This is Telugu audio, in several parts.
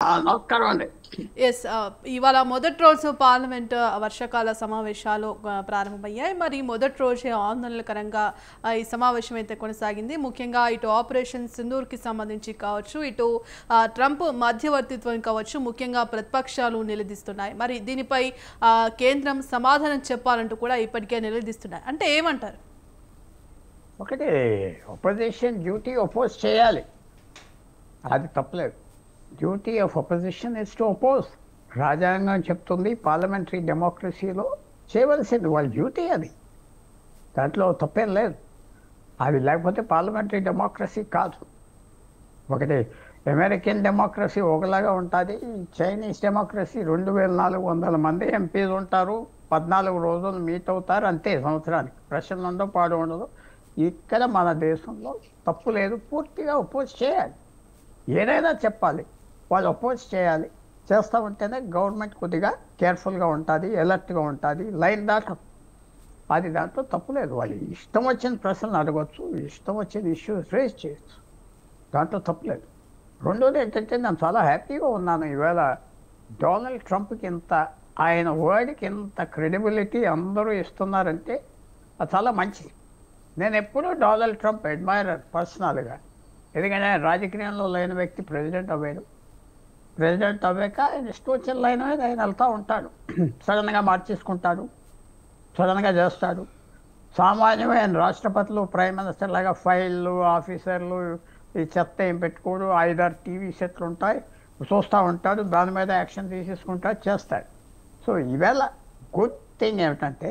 నమస్కారం అండి. ఎస్. ఇవాళ మొదటి రోజు పార్లమెంట్ వర్షాకాల సమావేశాలు ప్రారంభమయ్యాయి. మరి మొదటి రోజే ఆందోళనకరంగా ఈ సమావేశం అయితే కొనసాగింది. ముఖ్యంగా ఇటు ఆపరేషన్ సింధూర్కి సంబంధించి కావచ్చు, ఇటు ట్రంప్ మధ్యవర్తిత్వం కావచ్చు, ముఖ్యంగా ప్రతిపక్షాలు నిలదీస్తున్నాయి. మరి దీనిపై కేంద్రం సమాధానం చెప్పాలంటూ కూడా ఇప్పటికే నిలదీస్తున్నాయి. అంటే ఏమంటారు? ఒకటి, అపోజిషన్ డ్యూటీ అపోజ్ చేయాలి, అది తప్పలేదు. Duty of opposition is to oppose. రాజ్యాంగం చెప్తుంది, పార్లమెంటరీ డెమోక్రసీలో చేయవలసింది వాళ్ళ డ్యూటీ అది. దాంట్లో తప్పేం లేదు. అది లేకపోతే పార్లమెంటరీ డెమోక్రసీ కాదు. ఒకటి, అమెరికన్ డెమోక్రసీ ఒకలాగా ఉంటుంది, చైనీస్ డెమోక్రసీ 2400 మంది ఎంపీలు ఉంటారు, 14 రోజులు మీట్ అవుతారు, అంతే సంవత్సరానికి. ప్రశ్నలు ఉండవు, పాడు ఉండదు. ఇక్కడ మన దేశంలో తప్పు లేదు, పూర్తిగా అపోజ్ చేయాలి. ఏదైనా చెప్పాలి, వాళ్ళు అపోజ్ చేయాలి. చేస్తూ ఉంటేనే గవర్నమెంట్ కొద్దిగా కేర్ఫుల్గా ఉంటుంది, అలర్ట్గా ఉంటుంది, లైన్ దాటం. అది దాంట్లో తప్పు లేదు. వాళ్ళు ఇష్టం వచ్చిన ప్రశ్నలు అడగవచ్చు, ఇష్టం వచ్చిన ఇష్యూస్ రేజ్ చేయొచ్చు, దాంట్లో తప్పులేదు. రెండోది ఏంటంటే, నేను చాలా హ్యాపీగా ఉన్నాను ఈవేళ. డొనాల్డ్ ట్రంప్కి ఇంత, ఆయన వర్డ్కి ఇంత క్రెడిబిలిటీ అందరూ ఇస్తున్నారంటే అది చాలా మంచిది. నేను ఎప్పుడూ డొనాల్డ్ ట్రంప్ అడ్మైరర్ పర్సనల్గా. ఎందుకంటే ఆయన రాజకీయంలో లేని వ్యక్తి ప్రెసిడెంట్ అవ్వాడు. ప్రెసిడెంట్ అవ్వాక ఆయన ఇష్టం వచ్చిన లైన్ మీద ఆయన వెళ్తూ ఉంటాడు. సడన్గా మార్చేసుకుంటాడు, సడన్గా చేస్తాడు. సామాన్యమైన రాష్ట్రపతులు, ప్రైమ్ మినిస్టర్ లాగా ఫైళ్ళు, ఆఫీసర్లు ఈ చెత్త ఏం పెట్టుకోడు, 5-6 టీవీ సెట్లు ఉంటాయి, చూస్తూ ఉంటాడు, దాని మీద యాక్షన్ తీసేసుకుంటాడు, చేస్తాడు. సో ఈవేళ గుడ్ థింగ్ ఏమిటంటే,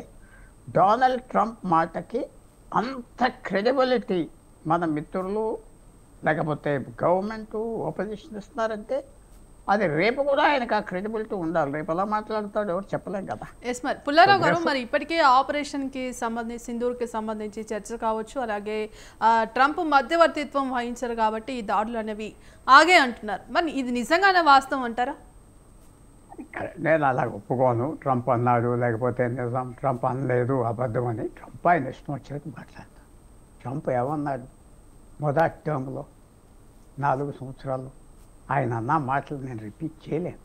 డొనాల్డ్ ట్రంప్ మాటకి అంత క్రెడిబిలిటీ మన మిత్రులు లేకపోతే గవర్నమెంటు ఆపోజిషన్ ఇస్తున్నారంటే అది రేపు కూడా ఆయనకు ఆ క్రెడిబిలిటీ ఉండాలి. రేపు ఎలా మాట్లాడతాడు ఎవరు చెప్పలేం కదా. ఎస్. మరి పుల్లారావు గారు, మరి ఇప్పటికే ఆపరేషన్కి సంబంధించి, సింధూర్కి సంబంధించి చర్చ కావచ్చు, అలాగే ట్రంప్ మధ్యవర్తిత్వం వహించారు కాబట్టి ఈ దాడులు అనేవి ఆగే అంటున్నారు. మరి ఇది నిజంగానే వాస్తవం అంటారా? నేను అలా ఒప్పుకోను. ట్రంప్ అన్నాడు లేకపోతే నిజం, ట్రంప్ అనలేదు, అబద్ధం అని. ట్రంప్ ఆయన ఇష్టం వచ్చేది మాట్లాడతాడు. ట్రంప్ ఏమన్నాడు మొదటి టర్మ్లో 4 సంవత్సరాలు? ఆయన అన్న మాటలు నేను రిపీట్ చేయలేను.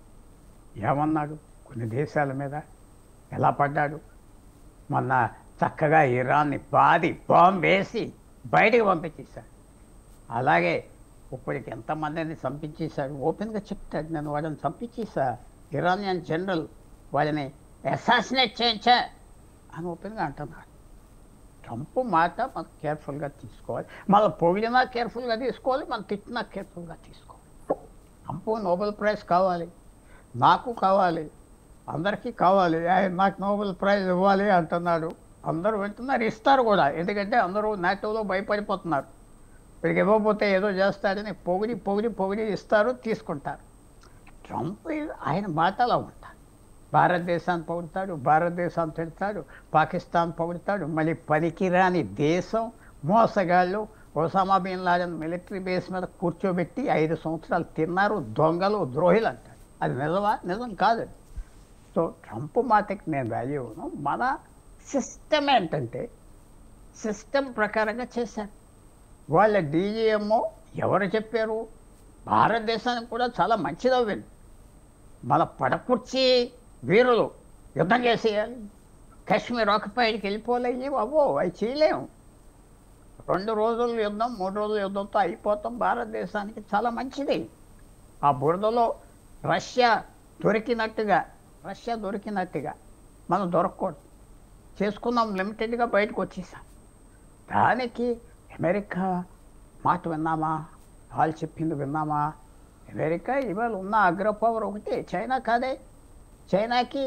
ఏమన్నాడు? కొన్ని దేశాల మీద ఎలా పడ్డాడు? మొన్న చక్కగా ఇరాన్ని బాంబు వేసి బయటికి పంపించేశాడు. అలాగే ఇప్పటికి ఎంతమందిని చంపించేశాడు ఓపెన్గా చెప్తాడు. నేను వాళ్ళని చంపించేసా, ఇరానియన్ జనరల్ వాళ్ళని అసాసినేట్ చేయించా అని ఓపెన్గా అంటున్నాడు. ట్రంప్ మాట మనం కేర్ఫుల్గా తీసుకోవాలి. మళ్ళీ పొగిడినా కేర్ఫుల్గా తీసుకోవాలి, మనం తిట్టినా కేర్ఫుల్గా తీసుకోవాలి. ట్రంప్ నోబెల్ ప్రైజ్ కావాలి, నాకు కావాలి, అందరికీ కావాలి. ఆయన నాకు నోబెల్ ప్రైజ్ ఇవ్వాలి అంటున్నాడు. అందరూ వింటున్నారు, ఇస్తారు కూడా. ఎందుకంటే అందరూ నాటోలో భయపడిపోతున్నారు. వీరికి ఇవ్వకపోతే ఏదో చేస్తాడని పొగిడి పొగిడి పొగిడి ఇస్తారు, తీసుకుంటారు. ట్రంప్ ఆయన మాట అలా ఉంటాడు. భారతదేశాన్ని పొగుడతాడు, భారతదేశాన్ని తిడతాడు, పాకిస్తాన్ పొగుడతాడు, మళ్ళీ పనికిరాని దేశం, మోసగాళ్ళు, Osama bin Laden military base మీద కూర్చోబెట్టి 5 సంవత్సరాలు తిన్నారు, దొంగలు, ద్రోహులు అంటాడు. అది నిజమా? నిజం కాదు. సో ట్రంప్ మాటకి నేను వాల్యూ ఇవ్వను. మన సిస్టమ్ ఏంటంటే, సిస్టమ్ ప్రకారంగా చేశారు. వాళ్ళ డీజీఎంఓ ఎవరు చెప్పారు? భారతదేశానికి కూడా చాలా మంచిది అవ్వింది. మన పడకుర్చి వీరులు యుద్ధం చేసేయాలి, కాశ్మీర్ ఆక్యుపైడ్కి వెళ్ళిపోలేవు, అవి చేయలేము. 2 రోజుల యుద్ధం, 3 రోజుల యుద్ధంతో అయిపోతాం. భారతదేశానికి చాలా మంచిది. ఆ బురదలో రష్యా దొరికినట్టుగా మనం దొరకకూడదు. చేసుకున్నాం, లిమిటెడ్గా బయటకు వచ్చేసాం. దానికి అమెరికా మాట విన్నామా? వాళ్ళు చెప్పింది విన్నామా? అమెరికా ఇవాళ ఉన్న అగ్రపవర్ ఒకటి, చైనా కాదే. చైనాకి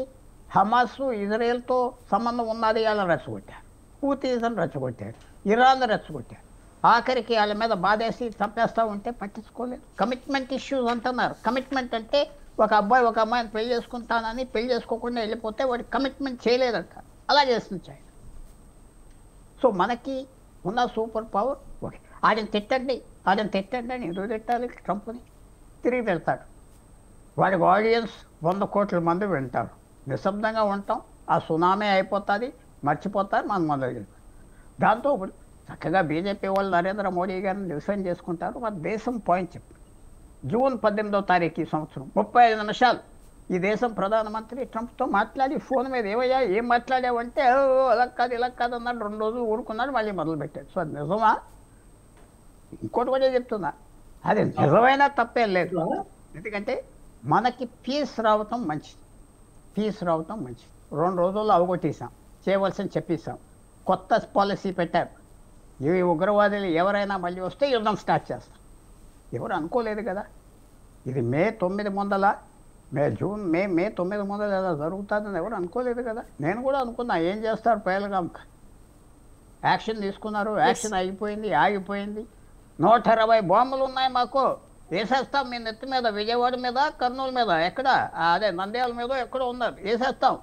హమాస్, ఇజ్రాయెల్తో సంబంధం ఉన్నది, వాళ్ళని రెచ్చగొట్టారు. హూతీలను రెచ్చగొట్టారు, ఇరాన్ రెచ్చగొట్టారు. ఆఖరికి వాళ్ళ మీద బాధేసి చంపేస్తూ ఉంటే పట్టించుకోలేదు. కమిట్మెంట్ ఇష్యూస్ అంటున్నారు. కమిట్మెంట్ అంటే ఒక అబ్బాయి ఒక అమ్మాయిని పెళ్లి చేసుకుంటానని పెళ్లి చేసుకోకుండా వెళ్ళిపోతే వాడికి కమిట్మెంట్ చేయలేదంట. అలా చేస్తుంది చైనా. సో మనకి ఉన్న సూపర్ పవర్ ఓకే. ఆయన తిట్టండి అని ఎందుకు తిట్టాలి? ట్రంప్ని తిరిగి తిడతాడు. వాడికి ఆడియన్స్ 100 కోట్ల మంది వింటారు. నిశ్శబ్దంగా ఉంటాం, ఆ సునామీ అయిపోతుంది, మర్చిపోతారు, మనం మొదలు. దాంతో చక్కగా బీజేపీ వాళ్ళు నరేంద్ర మోడీ గారిని డిఫెండ్ చేసుకుంటారు. మన దేశం పాయింట్ చెప్పు, జూన్ 18వ తారీఖు ఈ సంవత్సరం 35 నిమిషాలు ఈ దేశం ప్రధానమంత్రి ట్రంప్తో మాట్లాడి ఫోన్ మీద ఏమయ్యా ఏం మాట్లాడావంటే అలా కాదు ఇలా కాదు అన్నాడు. 2 రోజులు ఊరుకున్నాడు, మళ్ళీ మొదలుపెట్టాడు. సో అది నిజమా? ఇంకోటి కూడా చెప్తున్నా, అది నిజమైనా తప్పేం లేదు. ఎందుకంటే మనకి పీస్ రావటం మంచిది, పీస్ రావటం మంచిది. 2 రోజుల్లో అవగొట్టేసాం, చేయవలసిన చెప్పేసాం, కొత్త పాలసీ పెట్టారు. ఈ ఉగ్రవాదులు ఎవరైనా మళ్ళీ వస్తే యుద్ధం స్టార్ట్ చేస్తాం. ఎవరు అనుకోలేదు కదా. ఇది మే 9 ముందల మే 9 ముందల ఎలా జరుగుతుందని ఎవరు అనుకోలేదు కదా. నేను కూడా అనుకున్నా ఏం చేస్తారు పహల్గామ్కి. యాక్షన్ తీసుకున్నారు, యాక్షన్ ఆగిపోయింది. 120 బాంబులు ఉన్నాయి మాకు, వేసేస్తాం మీ నెత్తి మీద, విజయవాడ మీద, కర్నూలు మీద, ఎక్కడ అదే నంద్యాల మీద ఎక్కడో ఉన్నారు, వేసేస్తాం.